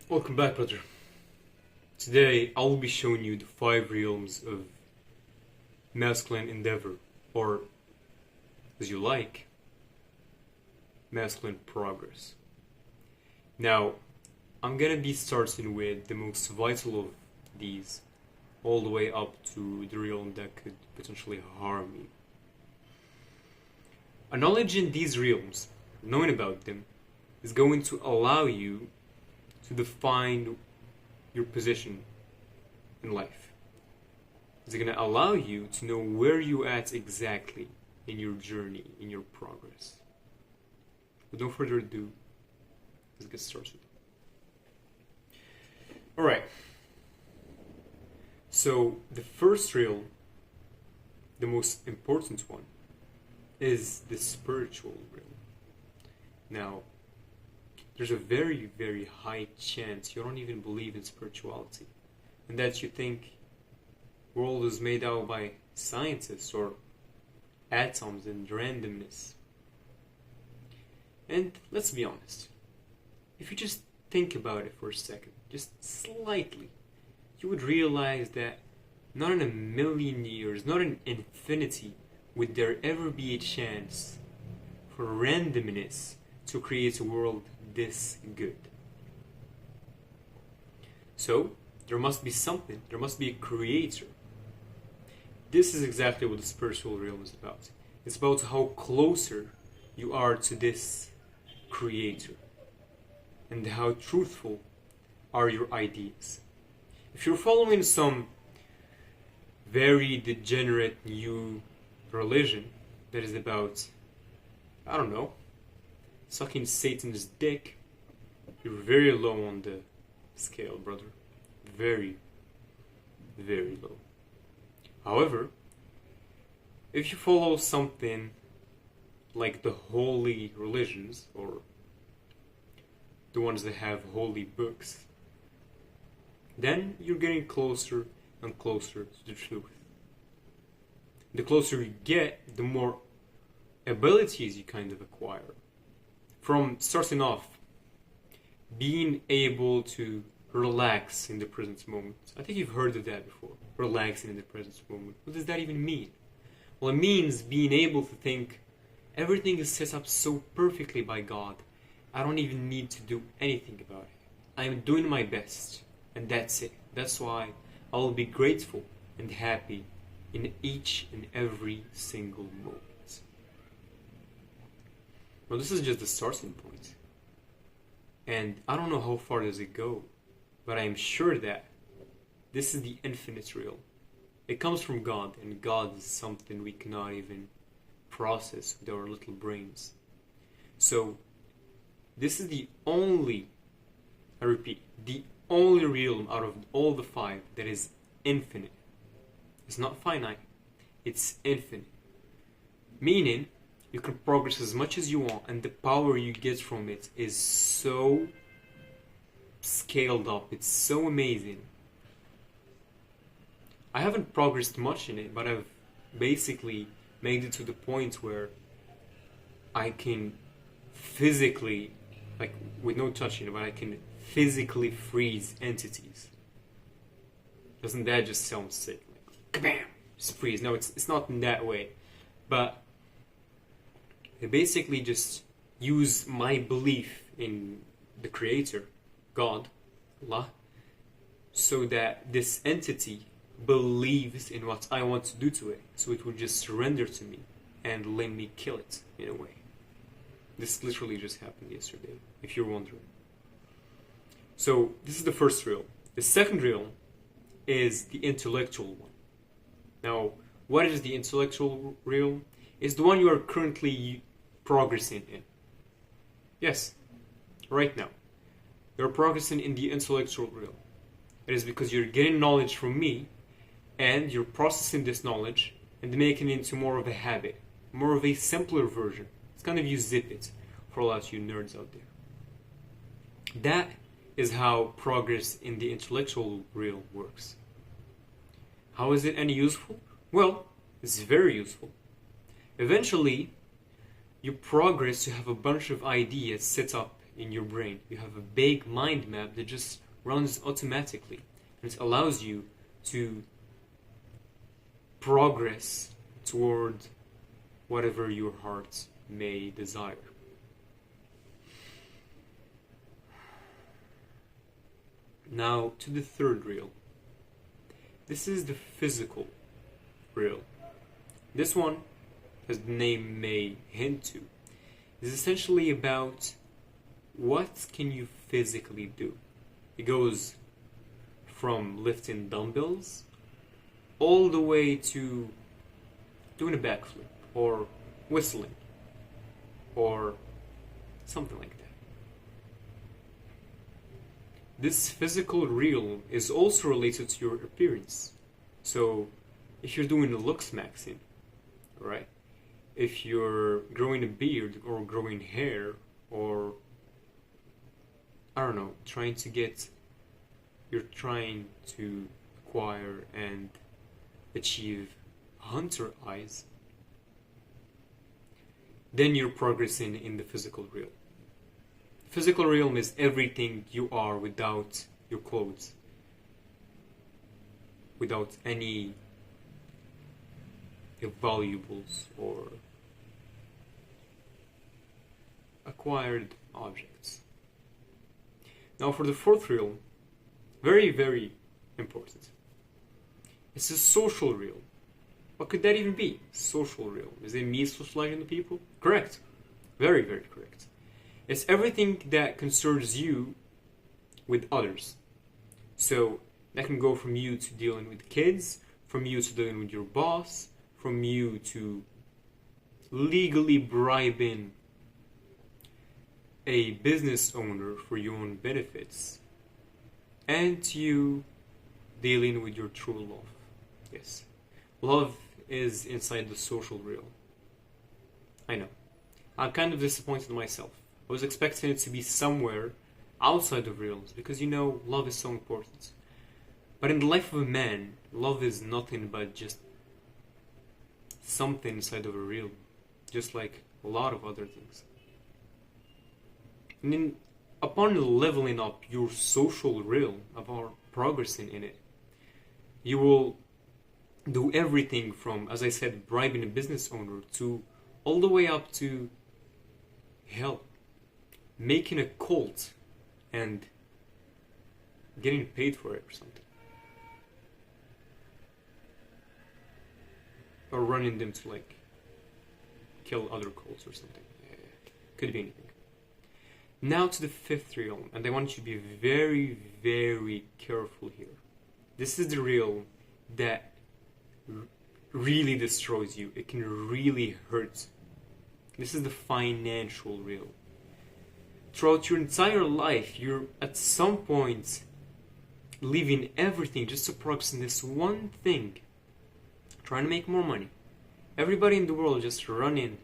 Welcome back, brother. Today I will be showing you the 5 realms of masculine endeavor, or as you like, masculine progress. Now, I'm gonna be starting with the most vital of these, all the way up to the realm that could potentially harm you. Acknowledging these realms, knowing about them, is going to allow you to define your position in life. It's going to allow you to know where you're at exactly in your journey, in your progress. But no further ado, let's get started. Alright. So, the first realm, the most important one, is the spiritual realm. Now, there's a very, very high chance you don't even believe in spirituality, and that you think the world is made out by scientists or atoms and randomness. And let's be honest, if you just think about it for a second, just slightly, you would realize that not in a million years, not in infinity, would there ever be a chance for randomness to create a world this good. So, there must be something, there must be a creator. This is exactly what the spiritual realm is about. It's about how closer you are to this creator, and how truthful are your ideas. If you're following some very degenerate new religion that is about, I don't know, sucking Satan's dick, you're very low on the scale, brother. Very, very low. However, if you follow something like the holy religions, or the ones that have holy books, then you're getting closer and closer to the truth. The closer you get, the more abilities you kind of acquire. From starting off, being able to relax in the present moment. I think you've heard of that before. Relaxing in the present moment. What does that even mean? Well, it means being able to think everything is set up so perfectly by God, I don't even need to do anything about it. I'm doing my best, and that's it. That's why I'll be grateful and happy in each and every single moment. Well, this is just the starting point. And I don't know how far does it go, but I am sure that this is the infinite realm. It comes from God, and God is something we cannot even process with our little brains. So, this is the only, I repeat, the only realm out of all the 5 that is infinite. It's not finite, it's infinite. Meaning, you can progress as much as you want, and the power you get from it is so scaled up, it's so amazing. I haven't progressed much in it, but I've basically made it to the point where I can physically, like with no touching, but I can physically freeze entities. Doesn't that just sound sick? Like, kabam! Just freeze. No, it's not in that way. But I basically just use my belief in the creator, God, Allah, so that this entity believes in what I want to do to it, so it will just surrender to me and let me kill it, in a way. This literally just happened yesterday, if you're wondering. So, this is the first realm. The second realm is the intellectual one. Now, what is the intellectual realm? It's the one you are currently progressing in. Yes, right now. You're progressing in the intellectual realm. It is because you're getting knowledge from me, and you're processing this knowledge and making it into more of a habit, more of a simpler version. It's kind of you zip it for a lot of you nerds out there. That is how progress in the intellectual realm works. How is it any useful? Well, it's very useful. Eventually, you progress to have a bunch of ideas set up in your brain. You have a big mind map that just runs automatically. And it allows you to progress toward whatever your heart may desire. Now to the third realm. This is the physical realm. This one, as the name may hint to, is essentially about what can you physically do. It goes from lifting dumbbells all the way to doing a backflip or whistling or something like that. This physical realm is also related to your appearance. So if you're doing a looks maxing, right? If you're growing a beard or growing hair or, I don't know, you're trying to acquire and achieve hunter eyes, then you're progressing in the physical realm. Physical realm is everything you are without your clothes, without any valuables or acquired objects. Now for the fourth realm, very, very important. It's a social realm. What could that even be? Social realm. Is it me socializing with people? Correct. Very, very correct. It's everything that concerns you with others. So that can go from you to dealing with kids, from you to dealing with your boss, from you to legally bribing a business owner for your own benefits, and to you dealing with your true love. Yes, love is inside the social realm. I know. I'm kind of disappointed in myself. I was expecting it to be somewhere outside of realms because, you know, love is so important. But in the life of a man, love is nothing but just something inside of a realm, just like a lot of other things. And then, upon leveling up your social realm, upon progressing in it, you will do everything from, as I said, bribing a business owner to all the way up to hell, making a cult and getting paid for it or something. Or running them to like kill other cults or something. Could be anything. Now to the fifth realm, and I want you to be very, very careful here. This is the realm that really destroys you. It can really hurt. This is the financial realm. Throughout your entire life, you're at some point leaving everything just to progress in this one thing. Trying to make more money. Everybody in the world just running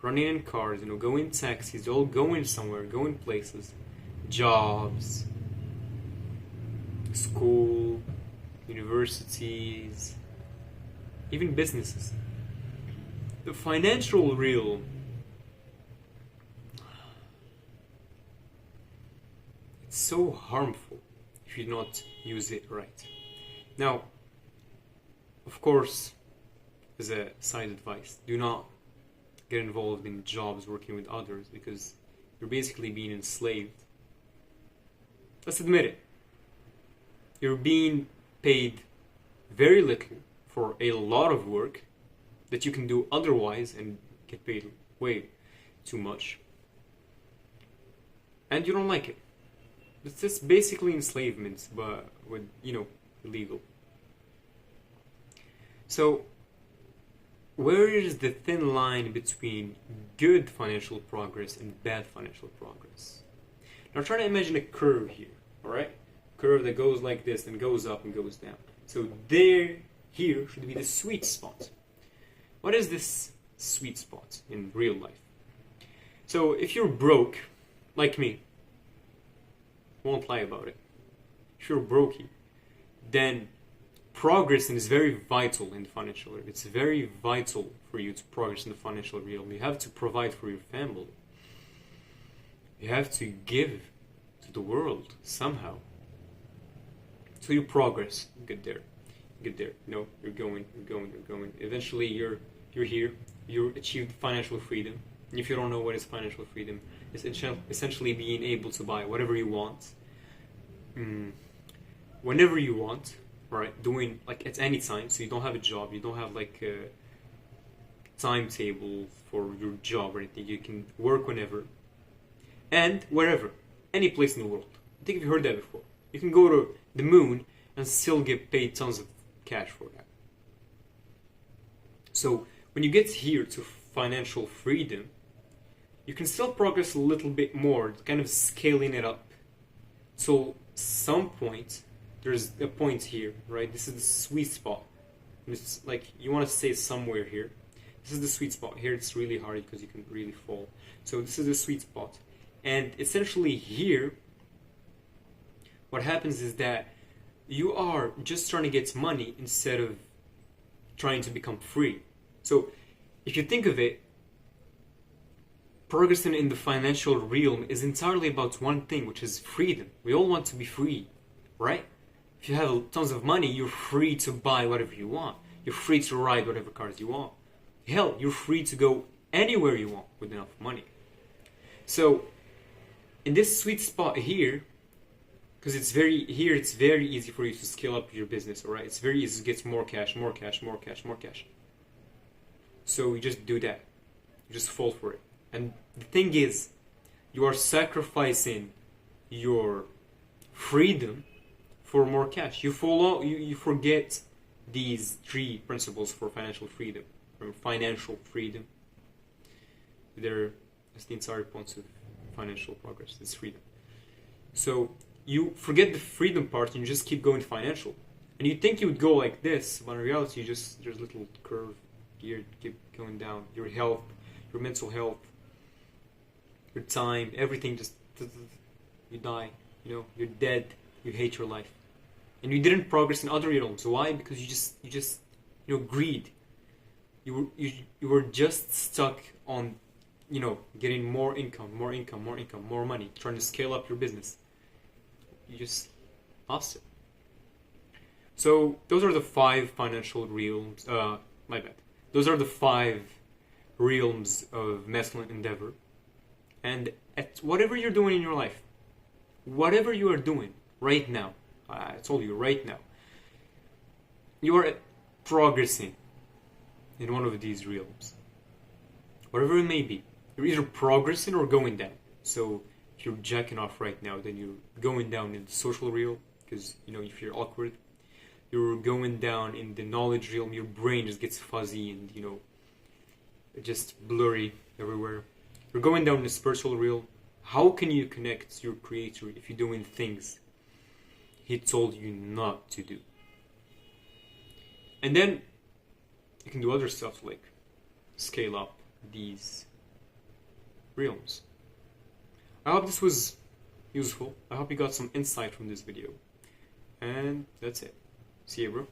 in cars, going taxis, all going somewhere, going places, jobs, school, universities, even businesses. The financial realm, it's so harmful if you do not use it right. Now, of course, as a side advice, do not get involved in jobs working with others because you're basically being enslaved. Let's admit it. You're being paid very little for a lot of work that you can do otherwise and get paid way too much. And you don't like it. It's just basically enslavement, but with, illegal. So, where is the thin line between good financial progress and bad financial progress? Now try to imagine a curve here, alright? Curve that goes like this and goes up and goes down. So here should be the sweet spot. What is this sweet spot in real life? So if you're broke, like me, won't lie about it. If you're brokey, then progressing is very vital in the financial realm. It's very vital for you to progress in the financial realm. You have to provide for your family. You have to give to the world somehow. So you progress, you get there. No, you're going. Eventually, you're here. You achieved financial freedom. And if you don't know what is financial freedom, it's essentially being able to buy whatever you want, whenever you want, right? Doing like at any time. So you don't have a job. You don't have like a timetable for your job or anything. You can work whenever and wherever, any place in the world. I think you've heard that before. You can go to the moon and still get paid tons of cash for that. So when you get here to financial freedom, you can still progress a little bit more, kind of scaling it up. So some point, there's a point here, right? This is the sweet spot. It's like you want to stay somewhere here. This is the sweet spot. Here it's really hard because you can really fall. So this is the sweet spot. And essentially here, what happens is that you are just trying to get money instead of trying to become free. So if you think of it, progressing in the financial realm is entirely about one thing, which is freedom. We all want to be free, right? If you have tons of money, you're free to buy whatever you want. You're free to ride whatever cars you want. Hell, you're free to go anywhere you want with enough money. So in this sweet spot here, because it's very easy for you to scale up your business, alright? It's very easy to get more cash. So you just do that. You just fall for it. And the thing is, you are sacrificing your freedom for more cash. You forget these 3 principles for financial freedom. Financial freedom. That's the entire point of financial progress. It's freedom. So you forget the freedom part and you just keep going financial. And you think you would go like this, but in reality, there's a little curve here, keep going down. Your health, your mental health, your time, everything just, you die, you're dead, you hate your life. And you didn't progress in other realms. Why? Because you just greed. You were just stuck on, getting more income, more money, trying to scale up your business. You just lost it. So those are the 5 financial realms. My bad. Those are the 5 realms of masculine endeavor. And at whatever you're doing in your life, whatever you are doing right now, I told you right now, you are progressing in one of these realms. Whatever it may be, you're either progressing or going down. So if you're jacking off right now, then you're going down in the social realm, because if you're awkward, you're going down in the knowledge realm. Your brain just gets fuzzy and just blurry everywhere. You're going down in the spiritual realm. How can you connect to your creator if you're doing things he told you not to do? And then you can do other stuff like scale up these realms. I hope this was useful. I hope you got some insight from this video. And that's it. See you, bro.